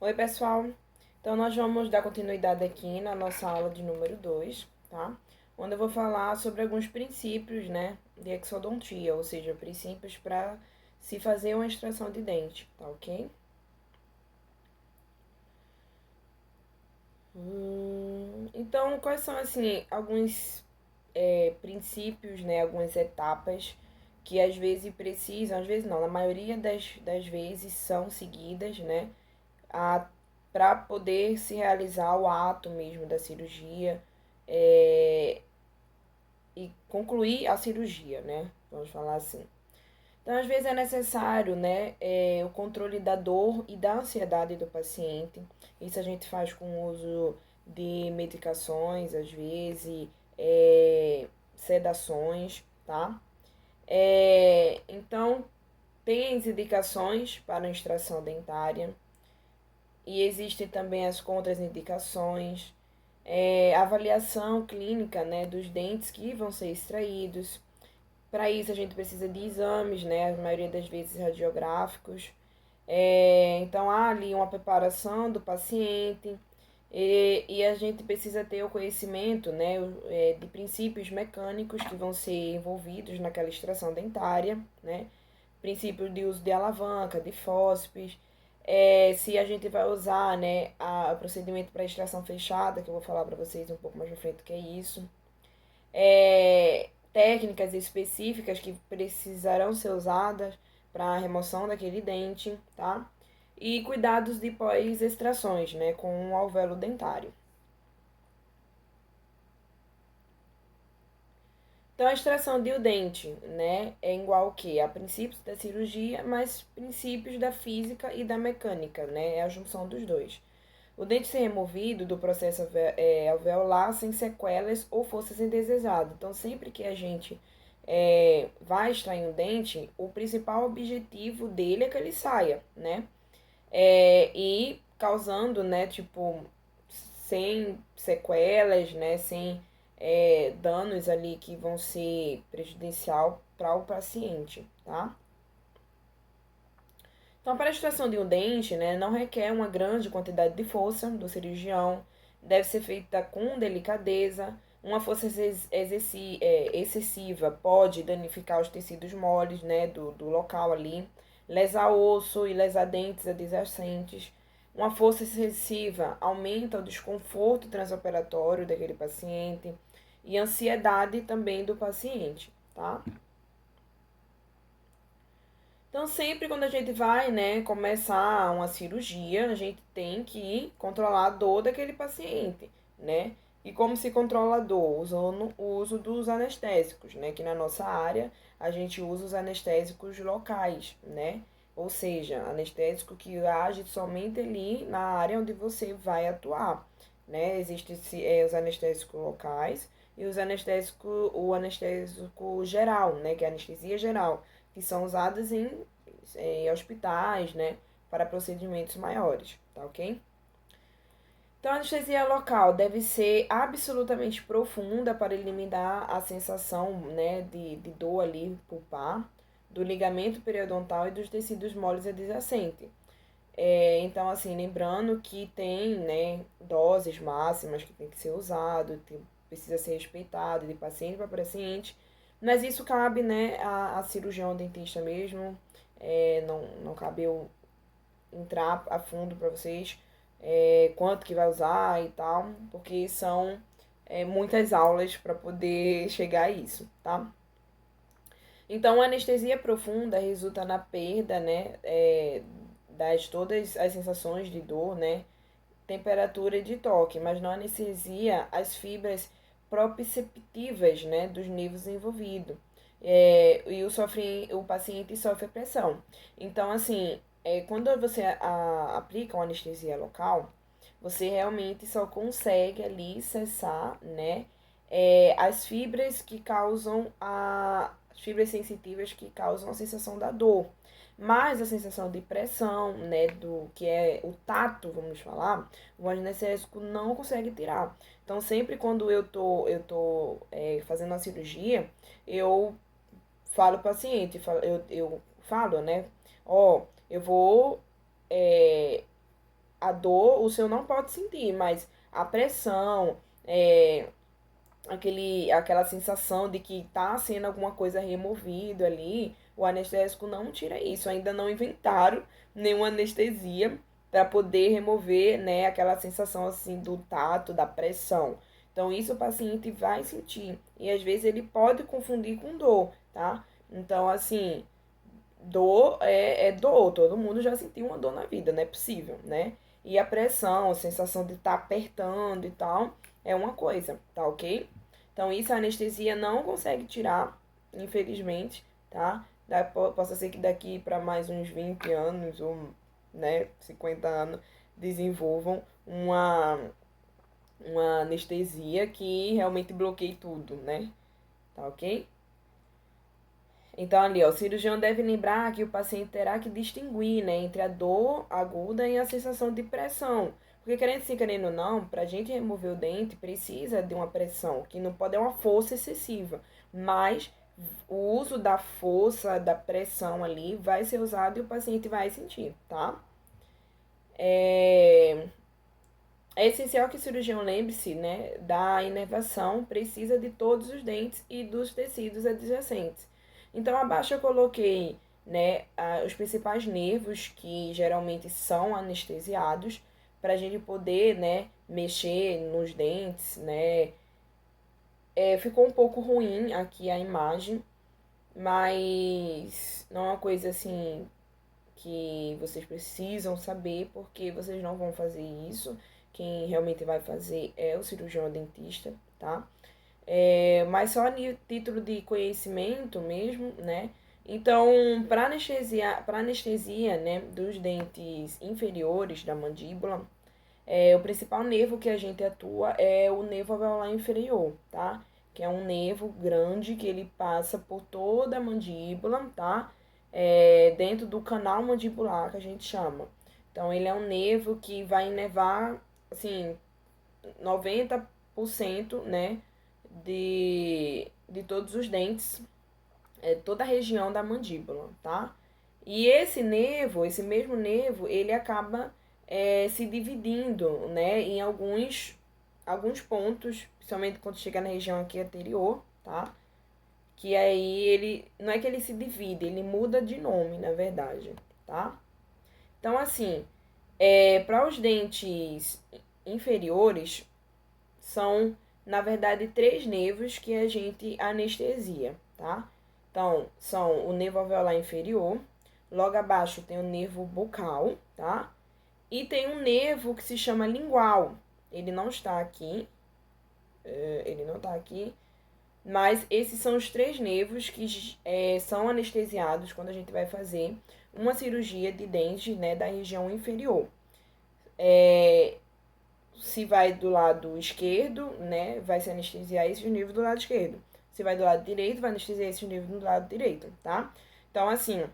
Oi, pessoal. Então, nós vamos dar continuidade aqui na nossa aula de número 2, tá? Onde eu vou falar sobre alguns princípios, né, de exodontia, ou seja, princípios para se fazer uma extração de dente, tá ok? Então, quais são, assim, alguns princípios, né, algumas etapas que às vezes precisam, às vezes não, na maioria das vezes são seguidas, né, para poder se realizar o ato mesmo da cirurgia é, e concluir a cirurgia, né? Vamos falar assim. Então, às vezes é necessário, né, o controle da dor e da ansiedade do paciente. Isso a gente faz com o uso de medicações, às vezes, sedações, tá? Então, tem as indicações para a extração dentária e existem também as contraindicações, avaliação clínica, né, dos dentes que vão ser extraídos. Para isso a gente precisa de exames, né, a maioria das vezes radiográficos. Então há ali uma preparação do paciente e a gente precisa ter o conhecimento, né, de princípios mecânicos que vão ser envolvidos naquela extração dentária, né, princípios de uso de alavanca, de fósseis, se a gente vai usar, né, o procedimento para extração fechada, que eu vou falar para vocês um pouco mais pra frente o que é isso, técnicas específicas que precisarão ser usadas para a remoção daquele dente, tá? E cuidados de pós-extrações, né, com o alvéolo dentário. Então, a extração de um dente, né, é igual ao quê? A princípios da cirurgia, mas princípios da física e da mecânica, né? É a junção dos dois. O dente ser removido do processo alveolar sem sequelas ou forças indesejadas. Então, sempre que a gente vai extrair um dente, o principal objetivo dele é que ele saia, né? E causando, né, tipo, sem sequelas, né, sem danos ali que vão ser prejudicial para o paciente, tá? Então, para a extração de um dente, né, não requer uma grande quantidade de força do cirurgião, deve ser feita com delicadeza. Uma força excessiva pode danificar os tecidos moles, né, do local ali, lesar osso e lesar dentes adjacentes. Uma força excessiva aumenta o desconforto transoperatório daquele paciente e ansiedade também do paciente, tá? Então, sempre quando a gente vai, né, começar uma cirurgia, a gente tem que controlar a dor daquele paciente, né? E como se controla a dor? Usando o uso dos anestésicos, né? Que na nossa área a gente usa os anestésicos locais, né? Ou seja, anestésico que age somente ali na área onde você vai atuar, né? Existem os anestésicos locais e o anestésico geral, né? Que é a anestesia geral que são usadas em hospitais, né, para procedimentos maiores, tá ok? Então, a anestesia local deve ser absolutamente profunda para eliminar a sensação, né, de dor ali pulpar, do ligamento periodontal e dos tecidos moles adjacentes. Então, assim, lembrando que tem, né, doses máximas que tem que ser usado, precisa ser respeitado de paciente para paciente, mas isso cabe, né, a cirurgião dentista mesmo, não cabe eu entrar a fundo para vocês quanto que vai usar e tal, porque são muitas aulas para poder chegar a isso, tá? Então, a anestesia profunda resulta na perda, né, das todas as sensações de dor, né, temperatura e de toque, mas não anestesia as fibras proprioceptivas, né, dos nervos envolvidos. E o paciente sofre pressão. Então, assim, quando você aplica uma anestesia local, você realmente só consegue ali cessar, né, as fibras que causam as fibras sensitivas que causam a sensação da dor. Mas a sensação de pressão, né, do que é o tato, vamos falar, o anestésico não consegue tirar. Então, sempre quando eu tô fazendo a cirurgia, eu falo para o paciente, eu falo, né, ó, eu vou é, a dor o seu não pode sentir, mas a pressão, aquela sensação de que tá sendo alguma coisa removido ali, o anestésico não tira isso. Ainda não inventaram nenhuma anestesia para poder remover, né, aquela sensação assim do tato, da pressão. Então, isso o paciente vai sentir. E às vezes ele pode confundir com dor, tá? Então, assim, dor é dor. Todo mundo já sentiu uma dor na vida, não é possível, né? E a pressão, a sensação de estar apertando e tal, é uma coisa, tá ok? Então, isso a anestesia não consegue tirar, infelizmente, tá? Possa ser que daqui para mais uns 20 anos ou, né, 50 anos desenvolvam uma anestesia que realmente bloqueie tudo, né? Tá ok? Então, ali, ó, o cirurgião deve lembrar que o paciente terá que distinguir, né, entre a dor aguda e a sensação de pressão. Porque, querendo sim, querendo não, para a gente remover o dente, precisa de uma pressão, que não pode é uma força excessiva. Mas o uso da força, da pressão ali, vai ser usado e o paciente vai sentir, tá? É essencial que o cirurgião lembre-se, né, da inervação precisa de todos os dentes e dos tecidos adjacentes. Então, abaixo eu coloquei, né, os principais nervos que geralmente são anestesiados para a gente poder, né, mexer nos dentes, né. Ficou um pouco ruim aqui a imagem, mas não é uma coisa assim que vocês precisam saber, porque vocês não vão fazer isso. Quem realmente vai fazer é o cirurgião dentista, tá? Mas só a título de conhecimento mesmo, né? Então, para anestesia, né, dos dentes inferiores da mandíbula, o principal nervo que a gente atua é o nervo alveolar inferior, tá? Que é um nervo grande que ele passa por toda a mandíbula, tá? Dentro do canal mandibular, que a gente chama. Então, ele é um nervo que vai inervar, assim, 90%, né, de todos os dentes, toda a região da mandíbula, tá? E esse mesmo nervo, ele acaba se dividindo, né, em alguns pontos, principalmente quando chega na região aqui anterior, tá? Que aí ele, não é que ele se divide, ele muda de nome, na verdade, tá? Então, assim, para os dentes inferiores, são, na verdade, três nervos que a gente anestesia, tá? Então, são o nervo alveolar inferior, logo abaixo tem o nervo bucal, tá? E tem um nervo que se chama lingual. Ele não está aqui, mas esses são os três nervos que são anestesiados quando a gente vai fazer uma cirurgia de dente, né, da região inferior. Se vai do lado esquerdo, né, vai se anestesiar esse nervo do lado esquerdo. Se vai do lado direito, vai anestesiar esse nervo do lado direito, tá? Então, assim,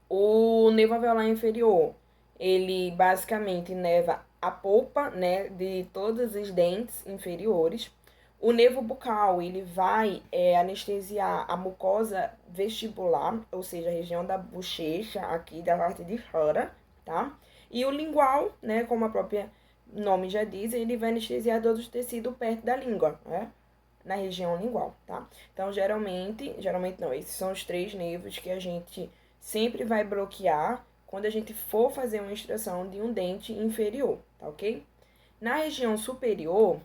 o nervo alveolar inferior, ele basicamente inerva a polpa, né, de todos os dentes inferiores. O nervo bucal, ele vai anestesiar a mucosa vestibular, ou seja, a região da bochecha, aqui da parte de fora, tá? E o lingual, né, como a própria nome já diz, ele vai anestesiar todos os tecidos perto da língua, né? Na região lingual, tá? Então, geralmente não, esses são os três nervos que a gente sempre vai bloquear quando a gente for fazer uma extração de um dente inferior, tá ok? Na região superior,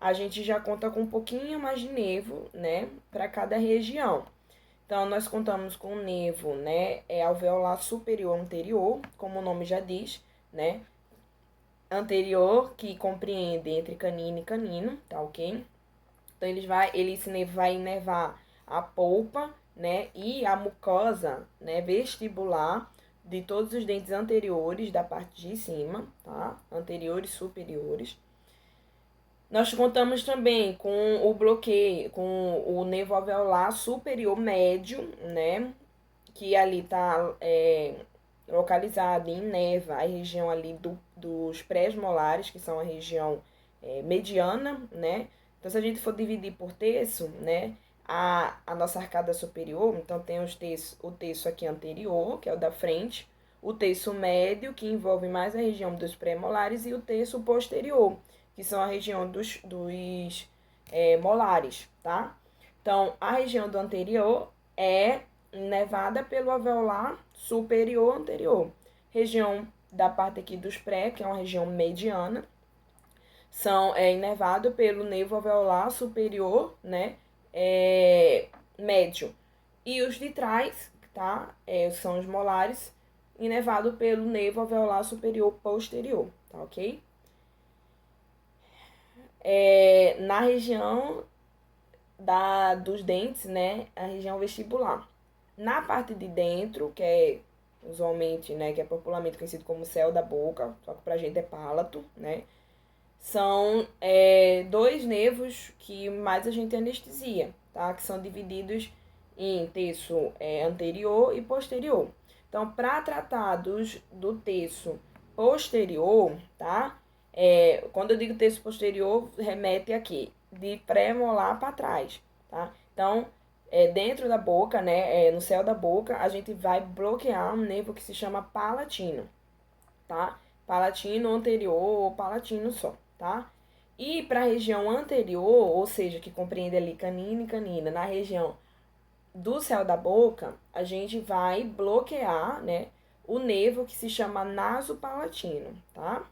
a gente já conta com um pouquinho mais de nervo, né, para cada região. Então, nós contamos com o nervo, né, alveolar superior anterior, como o nome já diz, né, anterior, que compreende entre canino e canino, tá ok? Então, esse nervo vai inervar a polpa, né, e a mucosa, né, vestibular de todos os dentes anteriores da parte de cima, tá? Anteriores e superiores. Nós contamos também com o bloqueio, com o nervo alveolar superior médio, né? Que ali tá localizado em inerva a região ali dos pré-molares, que são a região mediana, né? Então, se a gente for dividir por terço, né? A nossa arcada superior, então tem o terço aqui anterior, que é o da frente, o terço médio, que envolve mais a região dos pré-molares, e o terço posterior, que são a região dos molares, tá? Então, a região do anterior é inervada pelo alveolar superior anterior. Região da parte aqui dos pré, que é uma região mediana, é inervado pelo nervo alveolar superior, né? Médio. E os de trás, tá? São os molares, inervado pelo nervo alveolar superior posterior, tá ok? Na região dos dentes, né? A região vestibular. Na parte de dentro, que é usualmente, né? Que é popularmente conhecido como céu da boca, só que pra gente é palato, né? São dois nervos que mais a gente anestesia, tá? Que são divididos em terço anterior e posterior. Então, para tratar do terço posterior, tá? Quando eu digo terço posterior, remete aqui, de pré-molar para trás, tá? Então, dentro da boca, né? No céu da boca, a gente vai bloquear um nervo que se chama palatino, tá? Palatino anterior ou palatino só, tá? E para a região anterior, ou seja, que compreende ali canina e canina, na região do céu da boca, a gente vai bloquear, né, o nervo que se chama nasopalatino, tá?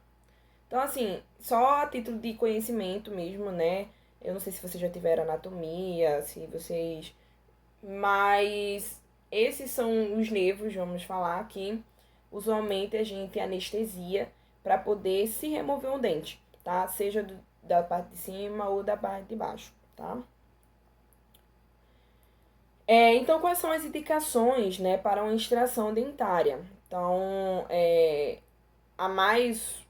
Então, assim, só a título de conhecimento mesmo, né? Eu não sei se vocês já tiveram anatomia, se vocês. Mas esses são os nervos, vamos falar aqui. Usualmente a gente anestesia para poder se remover um dente, tá? Seja da parte de cima ou da parte de baixo, tá? Então, quais são as indicações, né, para uma extração dentária? Então, a mais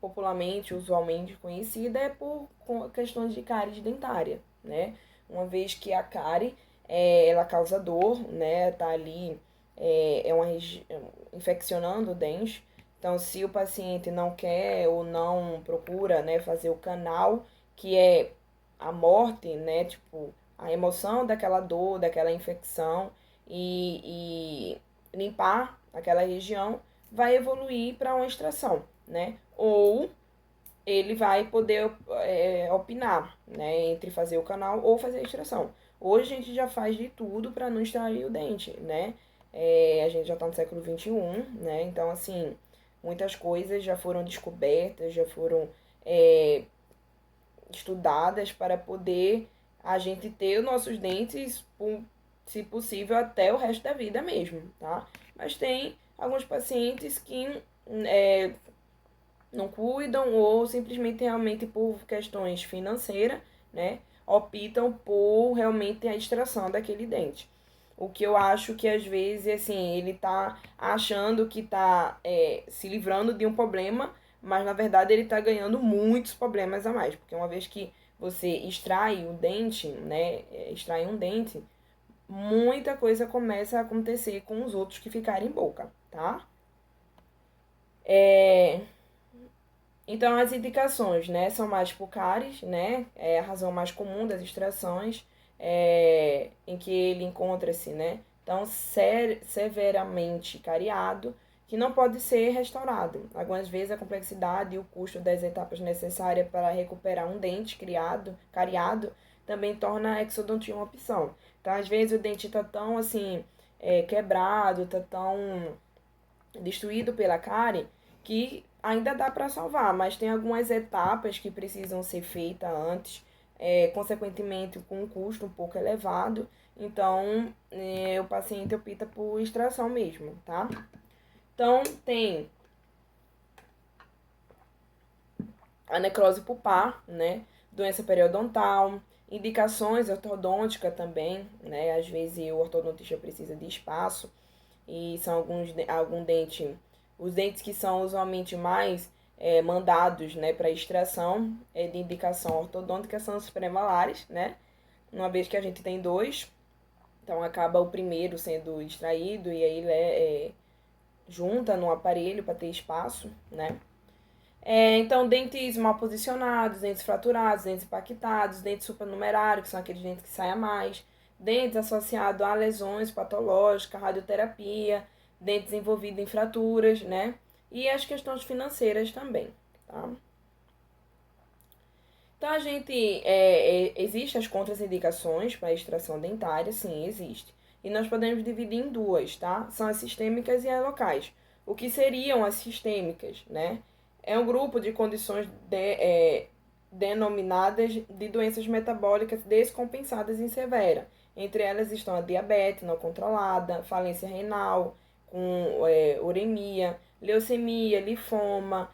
popularmente, usualmente conhecida é por questões de cárie dentária, né? Uma vez que a cárie, ela causa dor, né? Tá ali, infeccionando o dente. Então, se o paciente não quer ou não procura, né, fazer o canal, que é a morte, né? Tipo, a emoção daquela dor, daquela infecção e limpar aquela região, vai evoluir para uma extração, né? Ou ele vai poder opinar, né, entre fazer o canal ou fazer a extração. Hoje a gente já faz de tudo para não extrair o dente, né? A gente já está no século XXI, né? Então, assim, muitas coisas já foram descobertas, já foram estudadas para poder a gente ter os nossos dentes, se possível, até o resto da vida mesmo, tá? Mas tem alguns pacientes que não cuidam ou simplesmente realmente por questões financeiras, né, optam por realmente a extração daquele dente. O que eu acho que às vezes, assim, ele tá achando que tá se livrando de um problema, mas na verdade ele tá ganhando muitos problemas a mais. Porque uma vez que você extrai o dente, né, extrai um dente, muita coisa começa a acontecer com os outros que ficarem em boca, tá? Então, as indicações, né, são mais por cáries, né, é a razão mais comum das extrações, em que ele encontra-se, né, então, severamente cariado, que não pode ser restaurado. Algumas vezes a complexidade e o custo das etapas necessárias para recuperar um dente cariado, também torna a exodontia uma opção. Então, às vezes o dente está tão, assim, quebrado, está tão destruído pela cárie, que ainda dá para salvar, mas tem algumas etapas que precisam ser feitas antes, consequentemente com um custo um pouco elevado, então o paciente opta por extração mesmo, tá? Então tem a necrose pulpar, né? Doença periodontal, indicações ortodônticas também, né? Às vezes o ortodontista precisa de espaço e são algum dente, os dentes que são usualmente mais mandados, né, para extração de indicação ortodôntica são os premolares, né? Uma vez que a gente tem dois, então acaba o primeiro sendo extraído e aí ele junta no aparelho para ter espaço, né? Então, dentes mal posicionados, dentes fraturados, dentes impactados, dentes supranumerários, que são aqueles dentes que saem a mais, dentes associados a lesões patológicas, radioterapia, dentes envolvidos em fraturas, né? E as questões financeiras também, tá? Então, existem as contraindicações para a extração dentária, sim, existe. E nós podemos dividir em duas, tá? São as sistêmicas e as locais. O que seriam as sistêmicas, né? É um grupo de condições denominadas de doenças metabólicas descompensadas em severa. Entre elas estão a diabetes não controlada, falência renal, com uremia, leucemia, linfoma,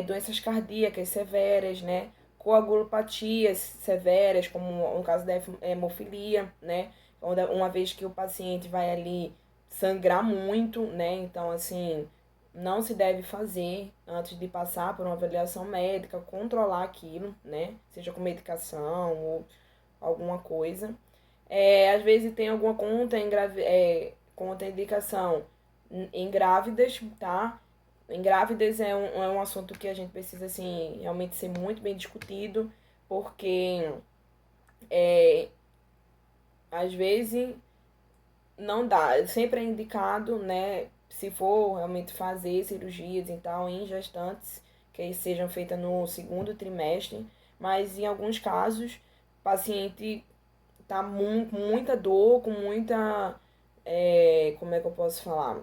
doenças cardíacas severas, né? Coagulopatias severas, como no caso da hemofilia, né? Uma vez que o paciente vai ali sangrar muito, né? Então, assim, não se deve fazer antes de passar por uma avaliação médica, controlar aquilo, né? Seja com medicação ou alguma coisa. Às vezes tem alguma contraindicação em grávidas, tá? Em grávidas é um assunto que a gente precisa, assim, realmente ser muito bem discutido, porque às vezes não dá. Sempre é indicado, né, se for realmente fazer cirurgias e tal em gestantes, que sejam feitas no segundo trimestre, mas em alguns casos, o paciente tá com muita dor, com muita, como é que eu posso falar?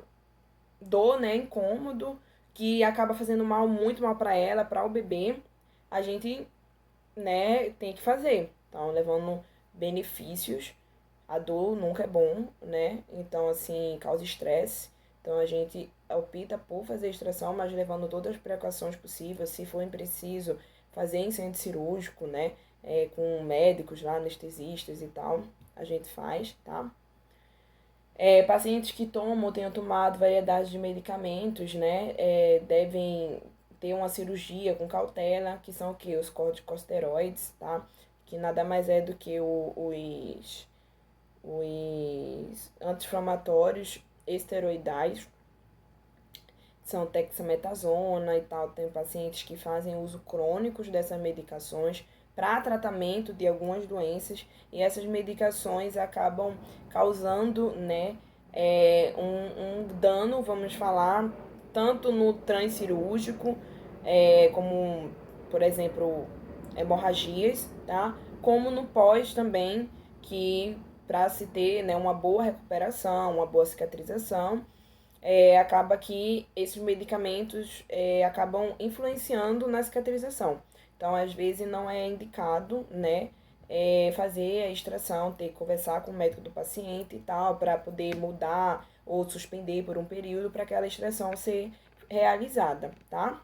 Dor, né, incômodo, que acaba fazendo mal, muito mal para ela, para o bebê, a gente, né, tem que fazer. Então, levando benefícios, a dor nunca é bom, né? Então, assim, causa estresse. Então, a gente opta por fazer a extração, mas levando todas as precauções possíveis, se for preciso, fazer em centro cirúrgico, né? Com médicos lá, anestesistas e tal, a gente faz, tá? Pacientes que tomam ou tenham tomado variedade de medicamentos, né, devem ter uma cirurgia com cautela, que são o que? Os corticosteroides, tá? Que nada mais é do que os anti-inflamatórios esteroidais, são dexametasona e tal. Tem pacientes que fazem uso crônicos dessas medicações para tratamento de algumas doenças e essas medicações acabam causando, né, um dano, vamos falar, tanto no transcirúrgico, como, por exemplo, hemorragias, tá? Como no pós também, que para se ter, né, uma boa recuperação, uma boa cicatrização, acaba que esses medicamentos acabam influenciando na cicatrização. Então, às vezes, não é indicado, né, fazer a extração, ter que conversar com o médico do paciente e tal, para poder mudar ou suspender por um período para aquela extração ser realizada, tá?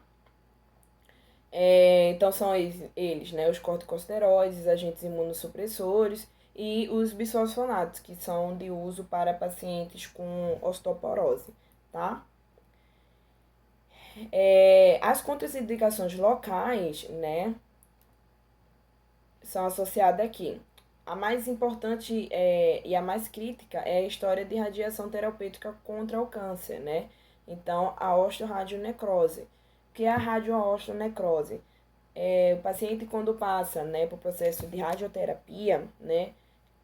Então, são eles, né, os corticosteroides, os agentes imunossupressores e os bisfosfonatos, que são de uso para pacientes com osteoporose, tá? As contraindicações locais, né, são associadas aqui. A mais importante e a mais crítica é a história de radiação terapêutica contra o câncer, né? Então, a osteoradionecrose. O que é a radioosteonecrose? O paciente, quando passa, né, por processo de radioterapia, né,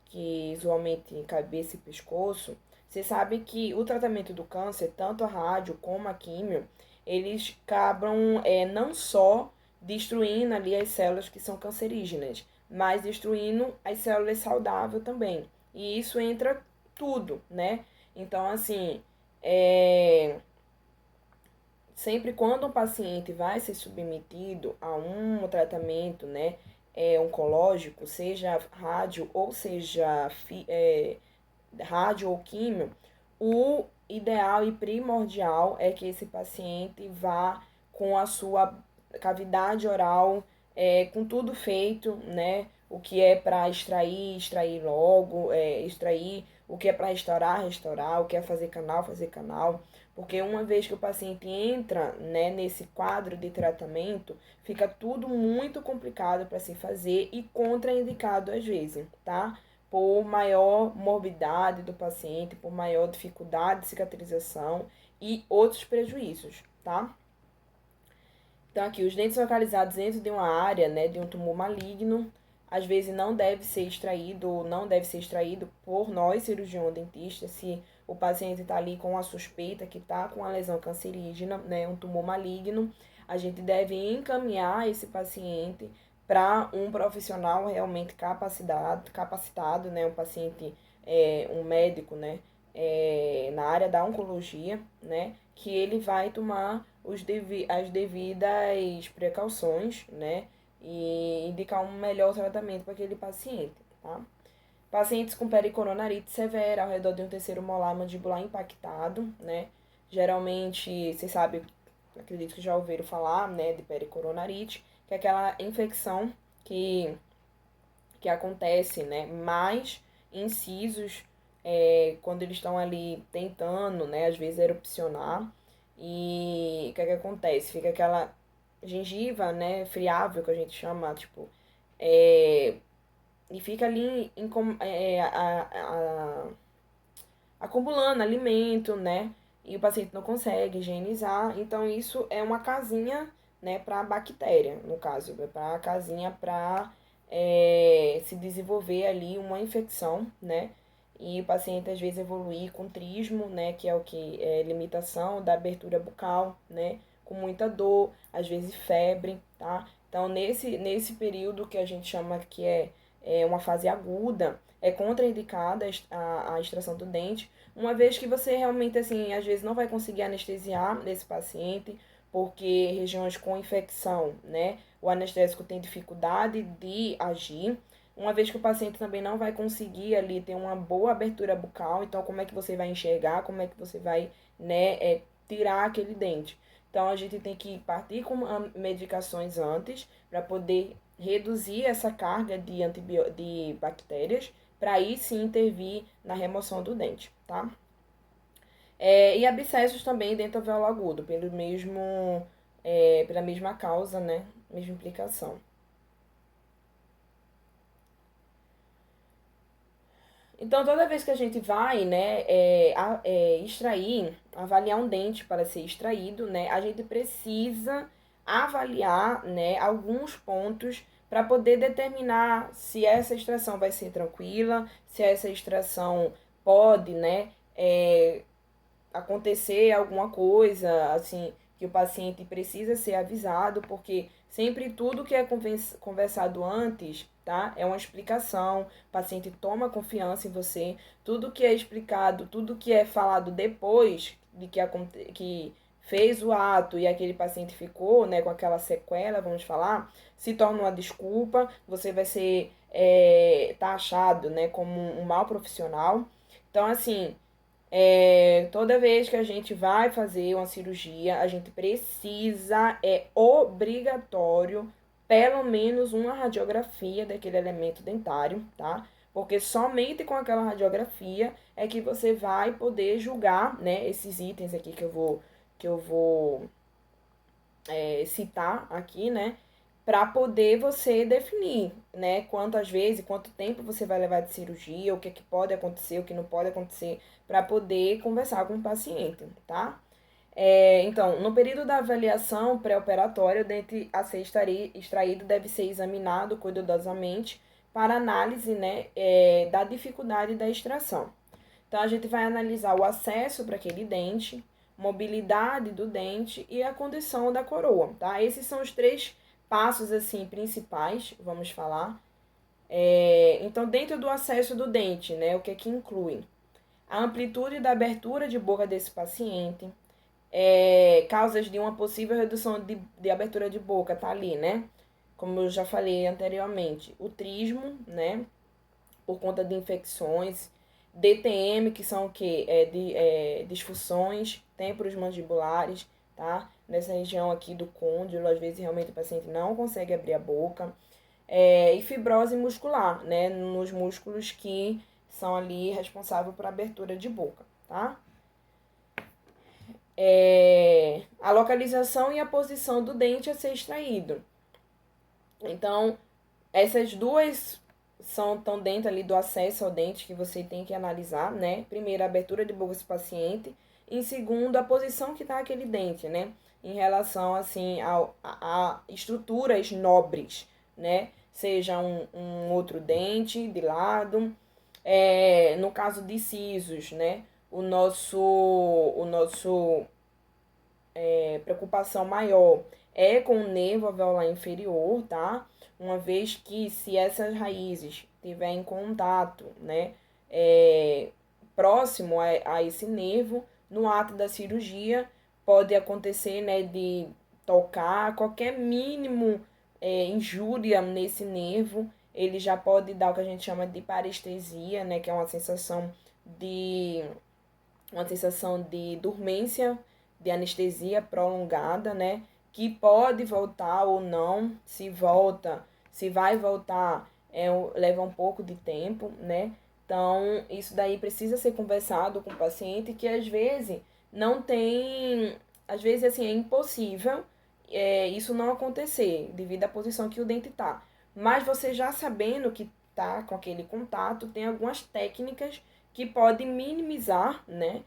que usualmente cabeça e pescoço, você sabe que o tratamento do câncer, tanto a rádio como a químio, eles acabam não só destruindo ali as células que são cancerígenas, mas destruindo as células saudáveis também. E isso entra tudo, né? Então, assim, sempre quando um paciente vai ser submetido a um tratamento, né, oncológico, seja rádio ou seja rádio ou químio, o ideal e primordial é que esse paciente vá com a sua cavidade oral, com tudo feito, né? O que é para extrair, extrair logo, extrair, o que é para restaurar, restaurar, o que é fazer canal, porque uma vez que o paciente entra, né, nesse quadro de tratamento, fica tudo muito complicado para se fazer e contraindicado às vezes, tá? Por maior morbidade do paciente, por maior dificuldade de cicatrização e outros prejuízos, tá? Então, aqui, os dentes localizados dentro de uma área, né, de um tumor maligno, às vezes não deve ser extraído ou não deve ser extraído por nós, cirurgião dentista, se o paciente está ali com a suspeita que está com a lesão cancerígena, né, um tumor maligno, a gente deve encaminhar esse paciente para um profissional realmente capacitado, né, um paciente, um médico, né, na área da oncologia, né, que ele vai tomar as devidas precauções, né, e indicar um melhor tratamento para aquele paciente, tá? Pacientes com pericoronarite severa, ao redor de um terceiro molar mandibular impactado, né? Geralmente, você sabe, acredito que já ouviram falar, né, de pericoronarite, que é aquela infecção que acontece, né, mais incisos quando eles estão ali tentando, né, às vezes erupcionar. E o que é que acontece? Fica aquela gengiva, né, friável, que a gente chama, tipo, é, e fica ali acumulando alimento, né? E o paciente não consegue higienizar. Então, isso é uma casinha, né, para bactéria, no caso, é para a casinha para se desenvolver ali uma infecção, né? E o paciente às vezes evoluir com trismo, né, que é o que é limitação da abertura bucal, né, com muita dor, às vezes febre, tá? Então, nesse período que a gente chama que é uma fase aguda, é contraindicada a extração do dente, uma vez que você realmente, assim, às vezes não vai conseguir anestesiar esse paciente, porque regiões com infecção, né, o anestésico tem dificuldade de agir, uma vez que o paciente também não vai conseguir ali ter uma boa abertura bucal, então como é que você vai enxergar, como é que você vai, né, tirar aquele dente. Então a gente tem que partir com medicações antes para poder reduzir essa carga de bactérias, para aí sim intervir na remoção do dente, tá? E abscessos também dentro alveolo agudo, pela mesma causa, né? Mesma implicação. Então, toda vez que a gente vai, né, extrair, avaliar um dente para ser extraído, né, a gente precisa avaliar, né, alguns pontos para poder determinar se essa extração vai ser tranquila, se essa extração pode, né, acontecer alguma coisa, assim, que o paciente precisa ser avisado, porque sempre tudo que é conversado antes, tá? É uma explicação, o paciente toma confiança em você, tudo que é explicado, tudo que é falado depois de que fez o ato e aquele paciente ficou, né, com aquela sequela, vamos falar, se torna uma desculpa, você vai ser taxado, né, como um mau profissional. Então, assim, toda vez que a gente vai fazer uma cirurgia, a gente precisa, é obrigatório, pelo menos uma radiografia daquele elemento dentário, tá? Porque somente com aquela radiografia é que você vai poder julgar, né, esses itens aqui que eu vou citar aqui, né? Para poder você definir, né? Quantas vezes, quanto tempo você vai levar de cirurgia, o que pode acontecer, o que não pode acontecer, para poder conversar com o paciente, tá? Então, no período da avaliação pré-operatória, o dente a ser extraído deve ser examinado cuidadosamente para análise, né, da dificuldade da extração. Então, a gente vai analisar o acesso para aquele dente, mobilidade do dente e a condição da coroa, tá? Esses são os três passos, assim, principais, vamos falar. Então, dentro do acesso do dente, né, o que é que inclui? A amplitude da abertura de boca desse paciente, causas de uma possível redução de abertura de boca, tá ali, né? Como eu já falei anteriormente, o trismo, né? Por conta de infecções, DTM, que são o quê? Disfunções temporomandibulares, tá? Nessa região aqui do côndilo, às vezes realmente o paciente não consegue abrir a boca. E fibrose muscular, né? Nos músculos que são ali responsáveis por abertura de boca, tá? A localização e a posição do dente a ser extraído. Então, essas duas estão dentro ali do acesso ao dente que você tem que analisar, né? Primeiro, a abertura de boca desse paciente. Em segundo, a posição que está aquele dente, né? Em relação, assim, a estruturas nobres, né? Seja um outro dente de lado. No caso de sisos, né? o nosso preocupação maior é com o nervo alveolar inferior, tá? Uma vez que se essas raízes estiver em contato, né, é, próximo a esse nervo, no ato da cirurgia, pode acontecer, né, de tocar qualquer mínimo injúria nesse nervo, ele já pode dar o que a gente chama de parestesia, né, que é de uma sensação de dormência, de anestesia prolongada, né? Que pode voltar ou não, se volta, se vai voltar, leva um pouco de tempo, né? Então, isso daí precisa ser conversado com o paciente, que às vezes não tem, às vezes assim, é impossível isso não acontecer, devido à posição que o dente tá. Mas você já sabendo que tá com aquele contato, tem algumas técnicas que podem minimizar, né,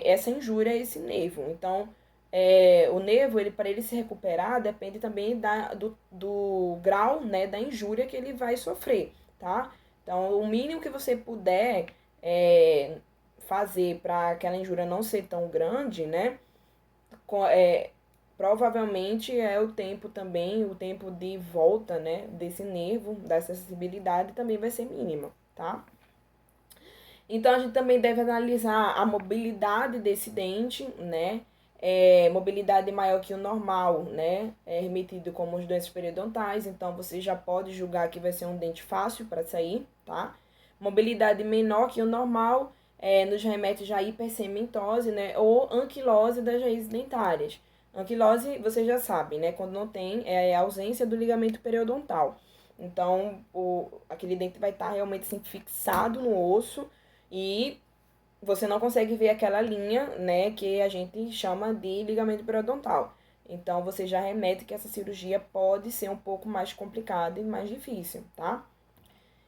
essa injúria a esse nervo. Então, o nervo, ele, para ele se recuperar, depende também do grau, né, da injúria que ele vai sofrer, tá? Então, o mínimo que você puder fazer para aquela injúria não ser tão grande, né, provavelmente é o tempo também, o tempo de volta, né, desse nervo, dessa sensibilidade também vai ser mínima, tá? Então, a gente também deve analisar a mobilidade desse dente, né? Mobilidade maior que o normal, né? É remetido como os doenças periodontais, então você já pode julgar que vai ser um dente fácil para sair, tá? Mobilidade menor que o normal nos remete já à hipercementose, né? Ou anquilose das raízes dentárias. Anquilose, você já sabe, né? Quando não tem, é a ausência do ligamento periodontal. Então, aquele dente vai estar realmente assim, fixado no osso e você não consegue ver aquela linha, né, que a gente chama de ligamento periodontal. Então, você já remete que essa cirurgia pode ser um pouco mais complicada e mais difícil, tá?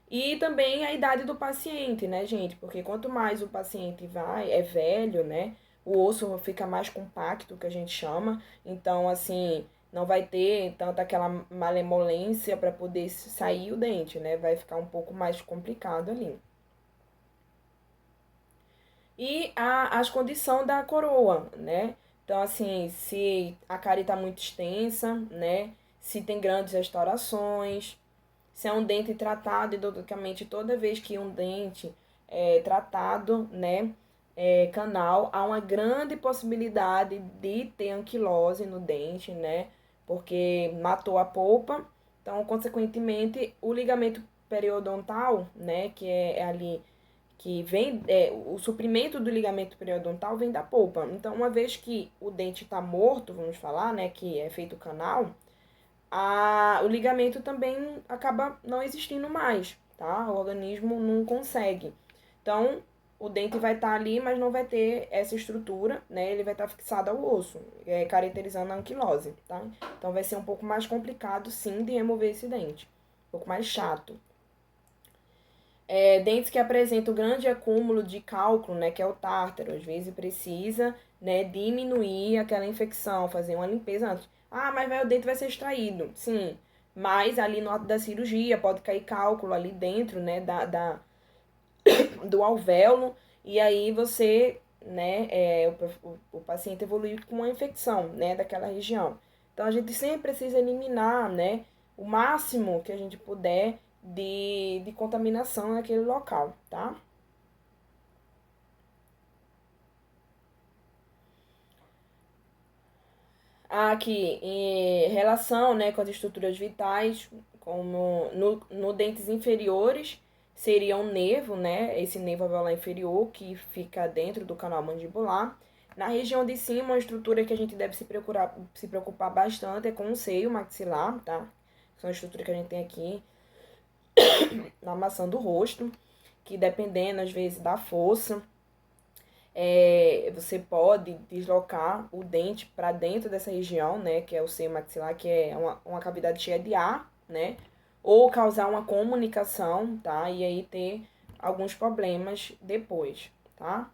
E também a idade do paciente, né, gente? Porque quanto mais o paciente é velho, né, o osso fica mais compacto, que a gente chama. Então, assim, não vai ter tanta aquela malemolência para poder sair o dente, né? Vai ficar um pouco mais complicado ali. E as condições da coroa, né? Então, assim, se a cárie está muito extensa, né? Se tem grandes restaurações, se é um dente tratado endodonticamente toda vez que um dente é tratado, né? Canal, há uma grande possibilidade de ter anquilose no dente, né? Porque matou a polpa, então, consequentemente, o ligamento periodontal, né? Que é ali que vem, o suprimento do ligamento periodontal vem da polpa. Então, uma vez que o dente está morto, vamos falar, né, que é feito canal, o ligamento também acaba não existindo mais, tá? O organismo não consegue. Então, o dente vai estar ali, mas não vai ter essa estrutura, né? Ele vai estar fixado ao osso, caracterizando a anquilose, tá? Então, vai ser um pouco mais complicado, sim, de remover esse dente. Um pouco mais chato. Dentes que apresentam grande acúmulo de cálculo, né, que é o tártaro, às vezes precisa, né, diminuir aquela infecção, fazer uma limpeza antes. Ah, mas o dente vai ser extraído. Sim, mas ali no ato da cirurgia pode cair cálculo ali dentro, né, do alvéolo, e aí você, né, o paciente evolui com uma infecção, né, daquela região. Então, a gente sempre precisa eliminar, né, o máximo que a gente puder de contaminação naquele local, tá? Aqui, em relação, né, com as estruturas vitais, como no dentes inferiores, seria um nervo, né, esse nervo alveolar inferior, que fica dentro do canal mandibular. Na região de cima, uma estrutura que a gente deve se preocupar bastante é com o seio maxilar, tá? São a estrutura que a gente tem aqui na maçã do rosto, que dependendo, às vezes, da força, você pode deslocar o dente para dentro dessa região, né, que é o seio maxilar, que é uma cavidade cheia de ar, né, ou causar uma comunicação, tá, e aí ter alguns problemas depois, tá.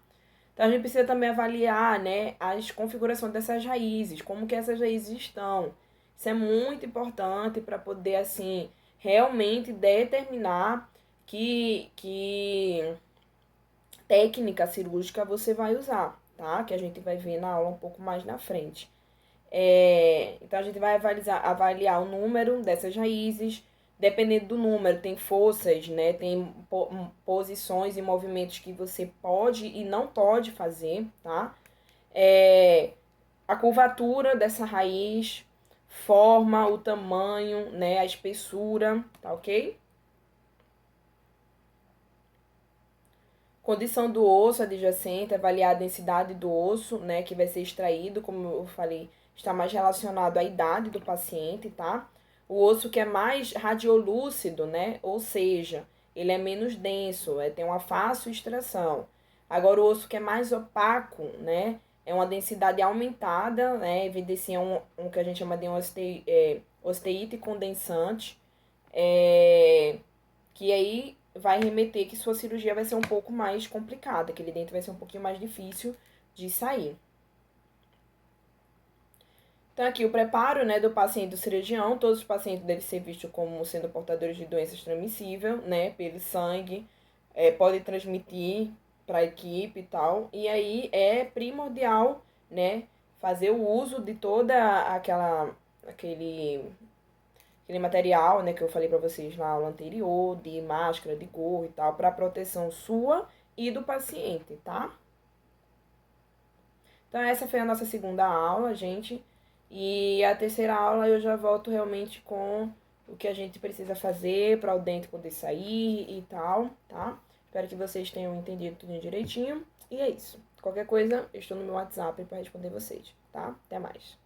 Então, a gente precisa também avaliar, né, as configurações dessas raízes, como que essas raízes estão. Isso é muito importante para poder, assim, realmente determinar que técnica cirúrgica você vai usar, tá? Que a gente vai ver na aula um pouco mais na frente. Então, a gente vai avaliar o número dessas raízes. Dependendo do número, tem forças, né? Tem posições e movimentos que você pode e não pode fazer, tá? A curvatura dessa raiz, forma, o tamanho, né? A espessura, tá ok? Condição do osso adjacente, avaliar a densidade do osso, né, que vai ser extraído, como eu falei, está mais relacionado à idade do paciente, tá? O osso que é mais radiolúcido, né, ou seja, ele é menos denso, tem uma fácil extração. Agora, o osso que é mais opaco, né, é uma densidade aumentada, né, evidencia um que a gente chama de osteíte condensante, que aí vai remeter que sua cirurgia vai ser um pouco mais complicada, aquele dente vai ser um pouquinho mais difícil de sair. Então, aqui o preparo, né, do paciente do cirurgião, todos os pacientes devem ser vistos como sendo portadores de doenças transmissíveis, né, pelo sangue, pode transmitir para a equipe e tal. E aí é primordial, né, fazer o uso de toda aquele material, né, que eu falei para vocês na aula anterior, de máscara, de gorro e tal, para proteção sua e do paciente, tá? Então, essa foi a nossa segunda aula, gente. E a terceira aula eu já volto realmente com o que a gente precisa fazer para o dente poder sair e tal, tá? Espero que vocês tenham entendido tudo direitinho. E é isso. Qualquer coisa, eu estou no meu WhatsApp para responder vocês, tá? Até mais.